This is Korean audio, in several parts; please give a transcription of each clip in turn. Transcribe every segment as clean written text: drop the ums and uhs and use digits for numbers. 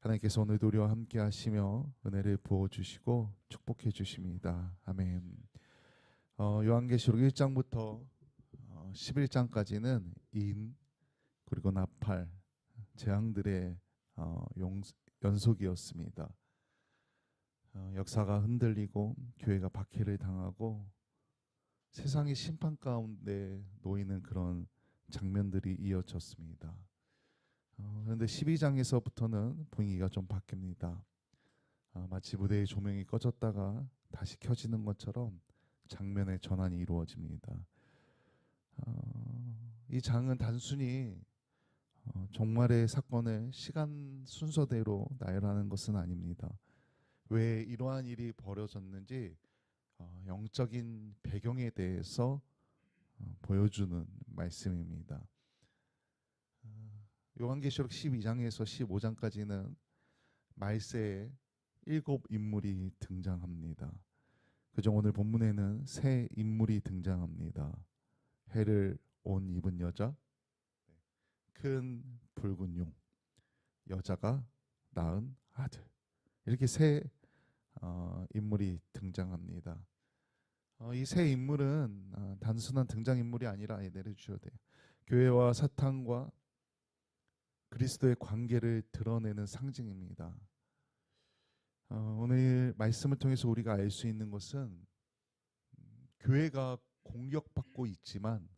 하나님께서 오늘도 우리와 함께 하시며 은혜를 부어주시고 축복해 주십니다. 아멘. 요한계시록 1장부터 11장까지는 인 그리고 나팔 재앙들의 연속이었습니다. 역사가 흔들리고 교회가 박해를 당하고 세상의 심판 가운데 놓이는 그런 장면들이 이어졌습니다. 그런데 12장에서부터는 분위기가 좀 바뀝니다. 마치 무대의 조명이 꺼졌다가 다시 켜지는 것처럼 장면의 전환이 이루어집니다. 이 장은 단순히 종말의 사건을 시간 순서대로 나열하는 것은 아닙니다. 왜 이러한 일이 벌어졌는지 영적인 배경에 대해서 보여주는 말씀입니다. 요한계시록 12장에서 15장까지는 말세에 7 인물이 등장합니다. 그중 오늘 본문에는 세 인물이 등장합니다. 해를 옷 입은 여자, 큰 붉은 용, 여자가 낳은 아들, 이렇게 세 인물이 등장합니다. 이 세 인물은 단순한 등장인물이 아니라 내려주셔야 돼요. 교회와 사탄과 그리스도의 관계를 드러내는 상징입니다. 오늘 말씀을 통해서 우리가 알 수 있는 것은 교회가 공격받고 있지만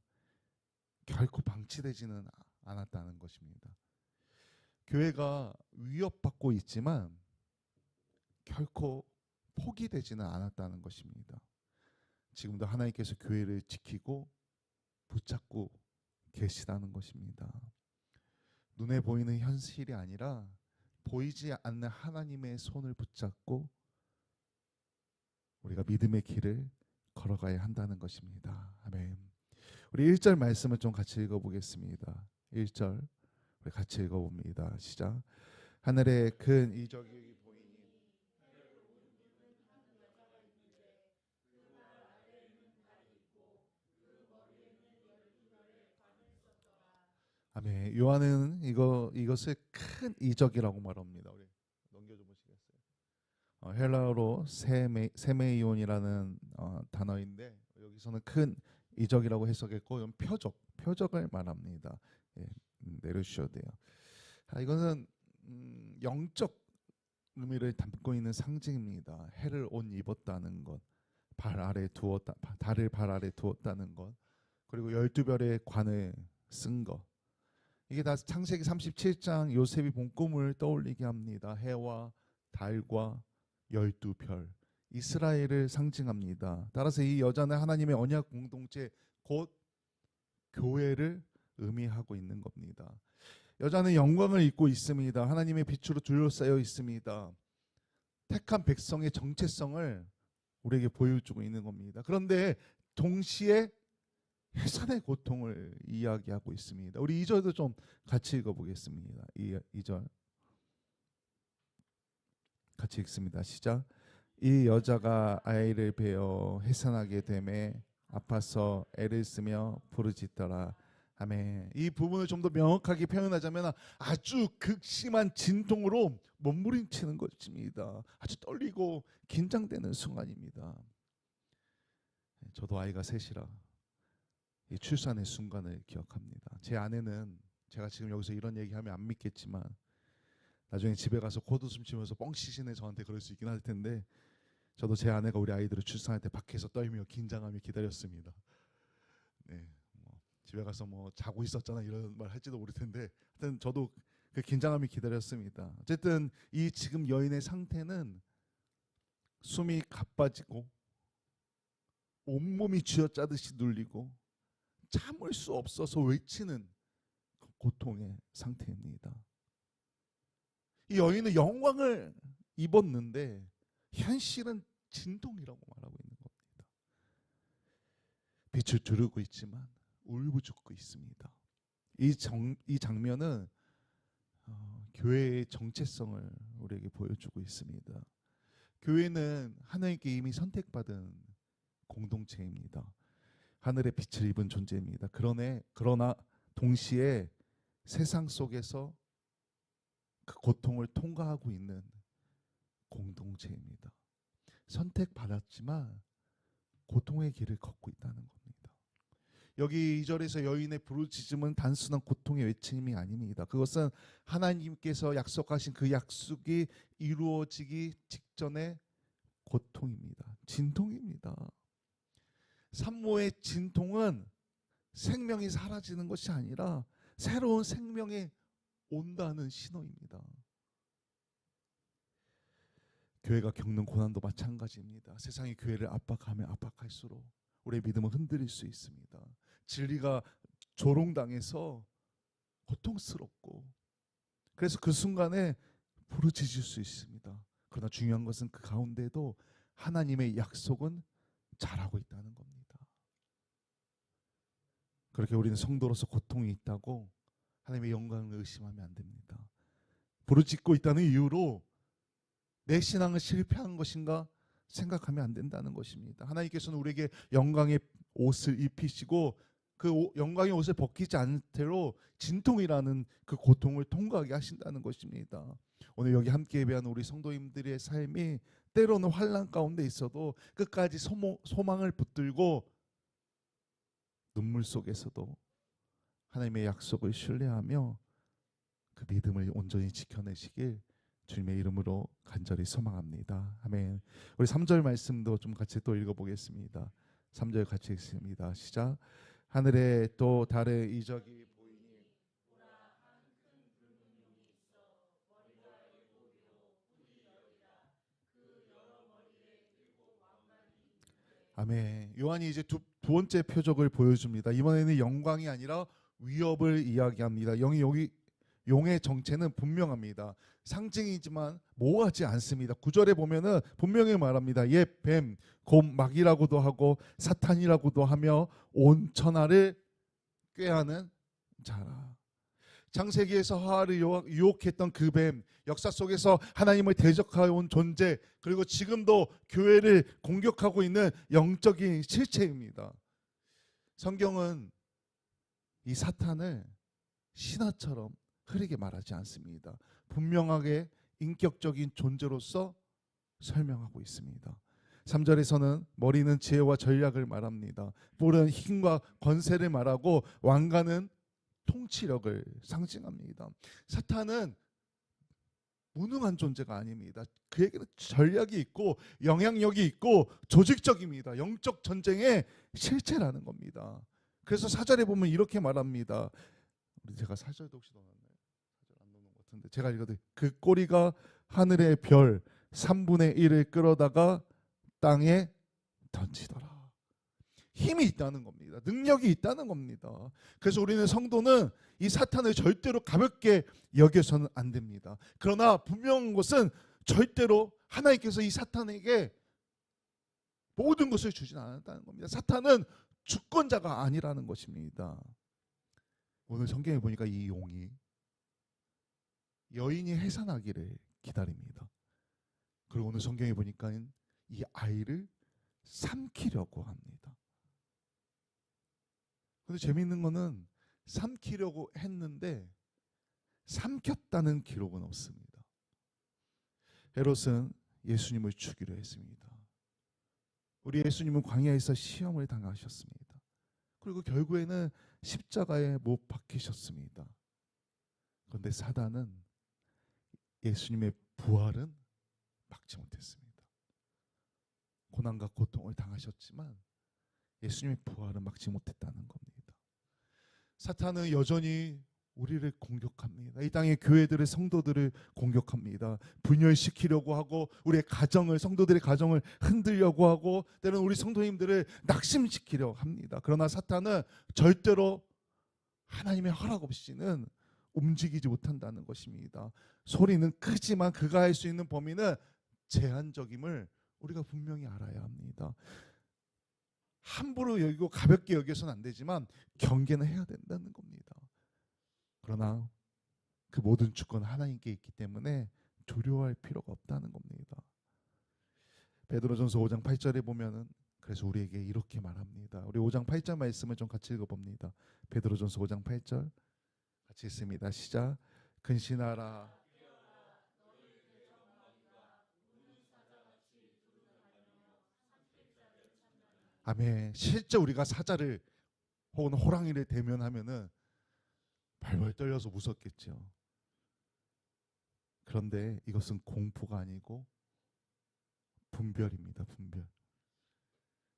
결코 방치되지는 않았다는 것입니다. 교회가 위협받고 있지만 결코 포기되지는 않았다는 것입니다. 지금도 하나님께서 교회를 지키고 붙잡고 계시다는 것입니다. 눈에 보이는 현실이 아니라 보이지 않는 하나님의 손을 붙잡고 우리가 믿음의 길을 걸어가야 한다는 것입니다. 아멘. 우리 1절 말씀을 좀 같이 읽어보겠습니다. 1절 우리 같이 읽어봅니다. 시작. 하늘에 큰 이적이 보이니 아멘. 요한은 이것을 큰 이적이라고 말합니다. 우리 넘겨줘 보시겠어요? 헬라어로 세메이온이라는 단어인데 여기서는 큰 이적이라고 해석했고 이건 표적을 말합니다. 예, 내려주셔도 돼요. 이거는 영적 의미를 담고 있는 상징입니다. 해를 옷 입었다는 것, 달을 발 아래 두었다는 것, 그리고 12별의 관을 쓴 것. 이게 다 창세기 37장 요셉이 본 꿈을 떠올리게 합니다. 해와 달과 12별, 이스라엘을 상징합니다. 따라서 이 여자는 하나님의 언약 공동체 곧 교회를 의미하고 있는 겁니다. 여자는 영광을 입고 있습니다. 하나님의 빛으로 둘러싸여 있습니다. 택한 백성의 정체성을 우리에게 보여주고 있는 겁니다. 그런데 동시에 해산의 고통을 이야기하고 있습니다. 우리 2절도 좀 같이 읽어보겠습니다. 2절 같이 읽습니다. 시작. 이 여자가 아이를 베어 해산하게 되매 아파서 애를 쓰며 부르짖더라. 아멘. 이 부분을 좀 더 명확하게 표현하자면 아주 극심한 진통으로 몸부림치는 것입니다. 아주 떨리고 긴장되는 순간입니다. 저도 아이가 셋이라 이 출산의 순간을 기억합니다. 제 아내는 제가 지금 여기서 이런 얘기하면 안 믿겠지만 나중에 집에 가서 콧웃음 치면서 뻥치시네 저한테 그럴 수 있긴 할 텐데 저도 제 아내가 우리 아이들을 출산할 때 밖에서 떨며 긴장하며 기다렸습니다. 네, 집에 가서 자고 있었잖아 이런 말 할지도 모를 텐데 하여튼 저도 그 긴장하며 기다렸습니다. 어쨌든 이 지금 여인의 상태는 숨이 가빠지고 온몸이 쥐어짜듯이 눌리고 참을 수 없어서 외치는 고통의 상태입니다. 이 여인은 영광을 입었는데 현실은 진동이라고 말하고 있는 겁니다. 빛을 두르고 있지만 울부짖고 있습니다. 이 장면은 교회의 정체성을 우리에게 보여주고 있습니다. 교회는 하나님께 이미 선택받은 공동체입니다. 하늘의 빛을 입은 존재입니다. 그러나 동시에 세상 속에서 그 고통을 통과하고 있는 공동체입니다. 선택받았지만 고통의 길을 걷고 있다는 겁니다. 여기 2절에서 여인의 부르짖음은 단순한 고통의 외침이 아닙니다. 그것은 하나님께서 약속하신 그 약속이 이루어지기 직전의 고통입니다. 진통입니다. 산모의 진통은 생명이 사라지는 것이 아니라 새로운 생명이 온다는 신호입니다. 교회가 겪는 고난도 마찬가지입니다. 세상이 교회를 압박하면 압박할수록 우리의 믿음은 흔들릴 수 있습니다. 진리가 조롱당해서 고통스럽고 그래서 그 순간에 부르짖을 수 있습니다. 그러나 중요한 것은 그 가운데도 하나님의 약속은 잘하고 있다는 겁니다. 그렇게 우리는 성도로서 고통이 있다고 하나님의 영광을 의심하면 안 됩니다. 부르짖고 있다는 이유로 내 신앙은 실패한 것인가 생각하면 안 된다는 것입니다. 하나님께서는 우리에게 영광의 옷을 입히시고 그 영광의 옷을 벗기지 않도록 진통이라는 그 고통을 통과하게 하신다는 것입니다. 오늘 여기 함께 예배하는 우리 성도님들의 삶이 때로는 환난 가운데 있어도 끝까지 소망을 붙들고 눈물 속에서도 하나님의 약속을 신뢰하며 그 믿음을 온전히 지켜내시길 주님의 이름으로 간절히 소망합니다. 아멘. 우리 3절 말씀도 좀 같이 또 읽어보겠습니다. 3절 같이 읽습니다. 시작. 하늘에 또 달의 이적이 보이니 아멘. 요한이 이제 두 번째 표적을 보여줍니다. 이번에는 영광이 아니라 위협을 이야기합니다. 용의 정체는 분명합니다. 상징이지만 모호하지 않습니다. 9절에 보면은 분명히 말합니다. 옛 뱀, 곧 마귀라고도 하고 사탄이라고도 하며 온 천하를 꾀하는 자라. 창세기에서 하와를 유혹했던 그 뱀, 역사 속에서 하나님을 대적하여 온 존재, 그리고 지금도 교회를 공격하고 있는 영적인 실체입니다. 성경은 이 사탄을 신하처럼 흐리게 말하지 않습니다. 분명하게 인격적인 존재로서 설명하고 있습니다. 3절에서는 머리는 지혜와 전략을 말합니다. 뿔은 힘과 권세를 말하고 왕관은 통치력을 상징합니다. 사탄은 무능한 존재가 아닙니다. 그에게는 전략이 있고 영향력이 있고 조직적입니다. 영적 전쟁의 실체라는 겁니다. 그래서 4절에 보면 이렇게 말합니다. 제가 4절도 혹시 넣었나요? 4절 안 넣는 것 같은데 제가 읽어도 그 꼬리가 하늘의 별 3분의 1을 끌어다가 땅에 던지더라. 힘이 있다는 겁니다. 능력이 있다는 겁니다. 그래서 우리는 성도는 이 사탄을 절대로 가볍게 여겨서는 안 됩니다. 그러나 분명한 것은 절대로 하나님께서 이 사탄에게 모든 것을 주진 않았다는 겁니다. 사탄은 주권자가 아니라는 것입니다. 오늘 성경에 보니까 이 용이 여인이 해산하기를 기다립니다. 그리고 오늘 성경에 보니까 이 아이를 삼키려고 합니다. 근데 재미있는 거는 삼키려고 했는데 삼켰다는 기록은 없습니다. 헤롯은 예수님을 죽이려 했습니다. 우리 예수님은 광야에서 시험을 당하셨습니다. 그리고 결국에는 십자가에 못 박히셨습니다. 그런데 사단은 예수님의 부활은 막지 못했습니다. 고난과 고통을 당하셨지만 예수님의 부활은 막지 못했다는 겁니다. 사탄은 여전히 우리를 공격합니다. 이 땅의 교회들의 성도들을 공격합니다. 분열시키려고 하고 우리의 가정을, 성도들의 가정을 흔들려고 하고 때로는 우리 성도님들을 낙심시키려고 합니다. 그러나 사탄은 절대로 하나님의 허락 없이는 움직이지 못한다는 것입니다. 소리는 크지만 그가 할 수 있는 범위는 제한적임을 우리가 분명히 알아야 합니다. 함부로 여기고 가볍게 여겨서는 안 되지만 경계는 해야 된다는 겁니다. 그러나 그 모든 주권은 하나님께 있기 때문에 두려워할 필요가 없다는 겁니다. 베드로전서 5장 8절에 보면은 그래서 우리에게 이렇게 말합니다. 우리 5장 8절 말씀을 좀 같이 읽어봅니다. 베드로전서 5장 8절 같이 읽습니다. 시작. 근신하라 아멘. 실제 우리가 사자를 혹은 호랑이를 대면하면은 발벌 떨려서 무섭겠죠. 그런데 이것은 공포가 아니고 분별입니다. 분별.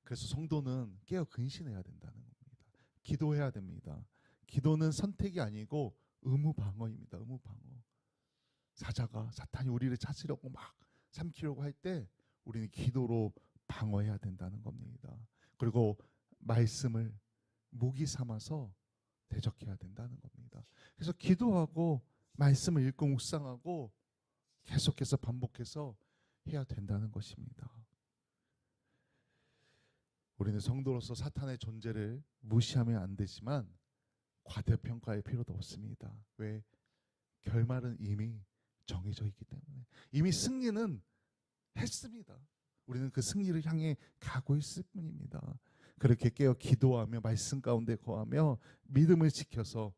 그래서 성도는 깨어 근신해야 된다는 겁니다. 기도해야 됩니다. 기도는 선택이 아니고 의무 방어입니다. 의무 방어. 사탄이 우리를 찾으려고 막 삼키려고 할 때 우리는 기도로 방어해야 된다는 겁니다. 그리고 말씀을 무기 삼아서 대적해야 된다는 겁니다. 그래서 기도하고 말씀을 읽고 묵상하고 계속해서 반복해서 해야 된다는 것입니다. 우리는 성도로서 사탄의 존재를 무시하면 안 되지만 과대평가할 필요도 없습니다. 왜? 결말은 이미 정해져 있기 때문에. 이미 승리는 했습니다. 우리는 그 승리를 향해 가고 있을 뿐입니다. 그렇게 깨어 기도하며 말씀 가운데 거하며 믿음을 지켜서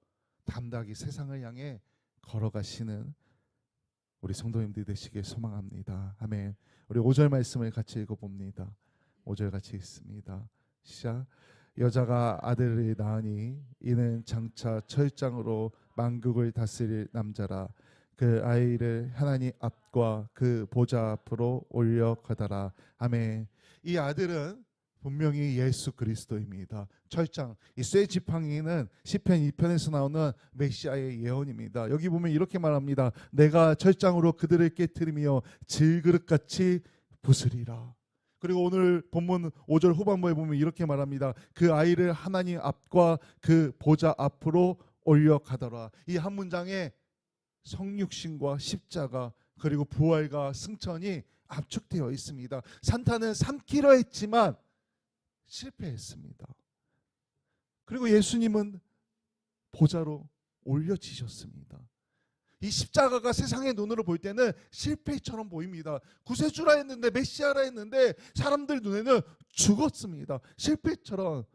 담대하게 세상을 향해 걸어가시는 우리 성도님들 되시길 소망합니다. 아멘. 우리 5절 말씀을 같이 읽어봅니다. 5절 같이 읽습니다. 시작. 여자가 아들을 낳으니 이는 장차 철장으로 만국을 다스릴 남자라. 그 아이를 하나님 앞과 그 보좌 앞으로 올려가다라. 아멘. 이 아들은 분명히 예수 그리스도입니다. 철장, 이 쇠 지팡이는 시편 2편에서 나오는 메시아의 예언입니다. 여기 보면 이렇게 말합니다. 내가 철장으로 그들을 깨트리며 질그릇같이 부수리라. 그리고 오늘 본문 5절 후반부에 보면 이렇게 말합니다. 그 아이를 하나님 앞과 그 보좌 앞으로 올려가더라. 이 한 문장에 성육신과 십자가 그리고 부활과 승천이 압축되어 있습니다. 산타는 삼키려 했지만 실패했습니다. 그리고 예수님은 보좌로 올려지셨습니다. 이 십자가가 세상의 눈으로 볼 때는 실패처럼 보입니다. 구세주라 했는데 메시아라 했는데 사람들 눈에는 죽었습니다. 실패처럼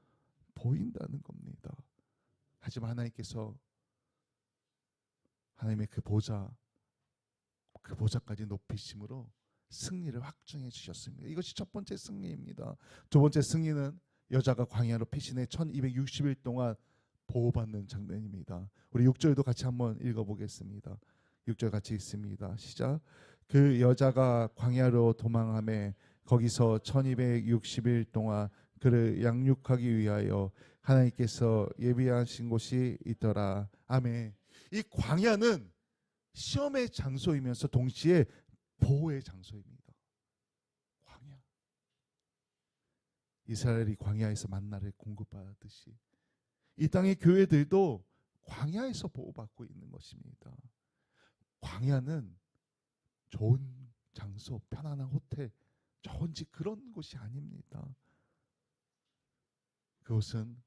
보인다는 겁니다. 하지만 하나님께서 하나님의 그 보좌까지 높이심으로 승리를 확증해 주셨습니다. 이것이 첫 번째 승리입니다. 두 번째 승리는 여자가 광야로 피신해 1260일 동안 보호받는 장면입니다. 우리 6절도 같이 한번 읽어보겠습니다. 6절 같이 읽습니다. 시작. 그 여자가 광야로 도망하며 거기서 1260일 동안 그를 양육하기 위하여 하나님께서 예비하신 곳이 있더라. 아멘. 이 광야는 시험의 장소이면서 동시에 보호의 장소입니다. 광야. 이스라엘이 광야에서 만나를 공급받듯이 이 땅의 교회들도 광야에서 보호받고 있는 것입니다. 광야는 좋은 장소, 편안한 호텔, 좋은 집 그런 곳이 아닙니다. 그것은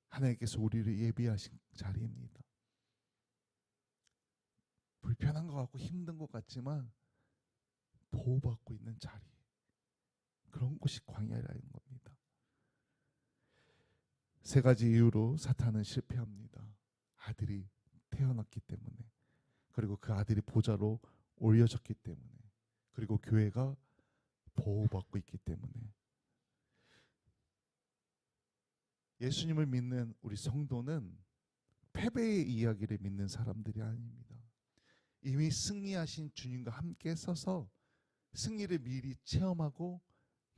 하나님께서 우리를 예비하신 자리입니다. 불편한 것 같고 힘든 것 같지만 보호받고 있는 자리, 그런 곳이 광야라는 겁니다. 세 가지 이유로 사탄은 실패합니다. 아들이 태어났기 때문에, 그리고 그 아들이 보좌로 올려졌기 때문에, 그리고 교회가 보호받고 있기 때문에. 예수님을 믿는 우리 성도는 패배의 이야기를 믿는 사람들이 아닙니다. 이미 승리하신 주님과 함께 서서 승리를 미리 체험하고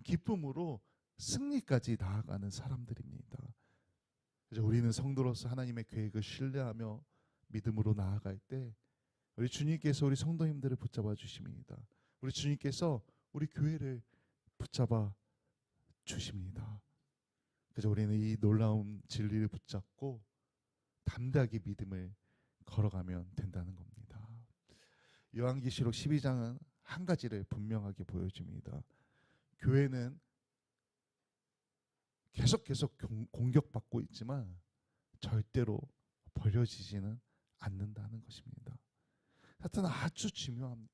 기쁨으로 승리까지 나아가는 사람들입니다. 그래서 우리는 성도로서 하나님의 계획을 신뢰하며 믿음으로 나아갈 때 우리 주님께서 우리 성도님들을 붙잡아 주십니다. 우리 주님께서 우리 교회를 붙잡아 주십니다. 그래서 우리는 이 놀라운 진리를 붙잡고 담대하게 믿음을 걸어가면 된다는 겁니다. 요한계시록 12장은 한 가지를 분명하게 보여줍니다. 교회는 계속 공격받고 있지만 절대로 버려지지는 않는다는 것입니다. 사탄은 아주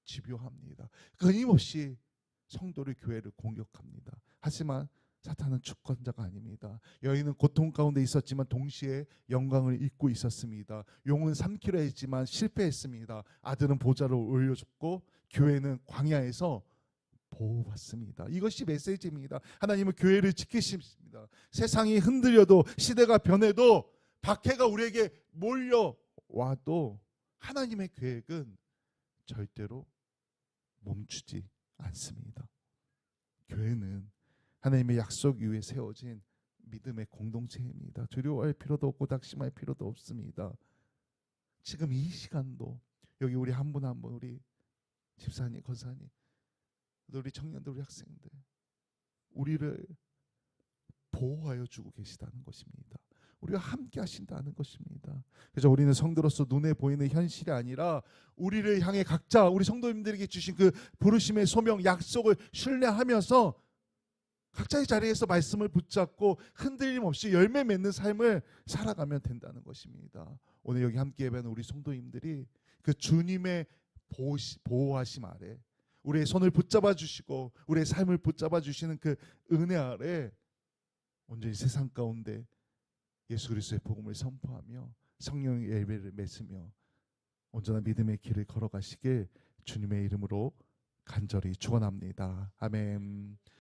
집요합니다. 끊임없이 성도를, 교회를 공격합니다. 하지만 사탄은 주권자가 아닙니다. 여인은 고통 가운데 있었지만 동시에 영광을 잊고 있었습니다. 용은 삼키려 했지만 실패했습니다. 아들은 보좌로 올려줬고 교회는 광야에서 보호받습니다. 이것이 메시지입니다. 하나님은 교회를 지키십니다. 세상이 흔들려도 시대가 변해도 박해가 우리에게 몰려와도 하나님의 계획은 절대로 멈추지 않습니다. 교회는 하나님의 약속 위에 세워진 믿음의 공동체입니다. 두려워할 필요도 없고 낙심할 필요도 없습니다. 지금 이 시간도 여기 우리 한 분 한 분, 우리 집사님, 권사님, 우리 청년들, 우리 학생들, 우리를 보호하여 주고 계시다는 것입니다. 우리가 함께 하신다는 것입니다. 그래서 우리는 성도로서 눈에 보이는 현실이 아니라 우리를 향해 각자 우리 성도님들에게 주신 그 부르심의 소명, 약속을 신뢰하면서 각자의 자리에서 말씀을 붙잡고 흔들림 없이 열매 맺는 삶을 살아가면 된다는 것입니다. 오늘 여기 함께 예배하는 우리 성도님들이 그 주님의 보호하심 아래 우리의 손을 붙잡아 주시고 우리의 삶을 붙잡아 주시는 그 은혜 아래 온전히 세상 가운데 예수 그리스도의 복음을 선포하며 성령의 예배를 맺으며 온전한 믿음의 길을 걸어가시길 주님의 이름으로 간절히 축원합니다. 아멘.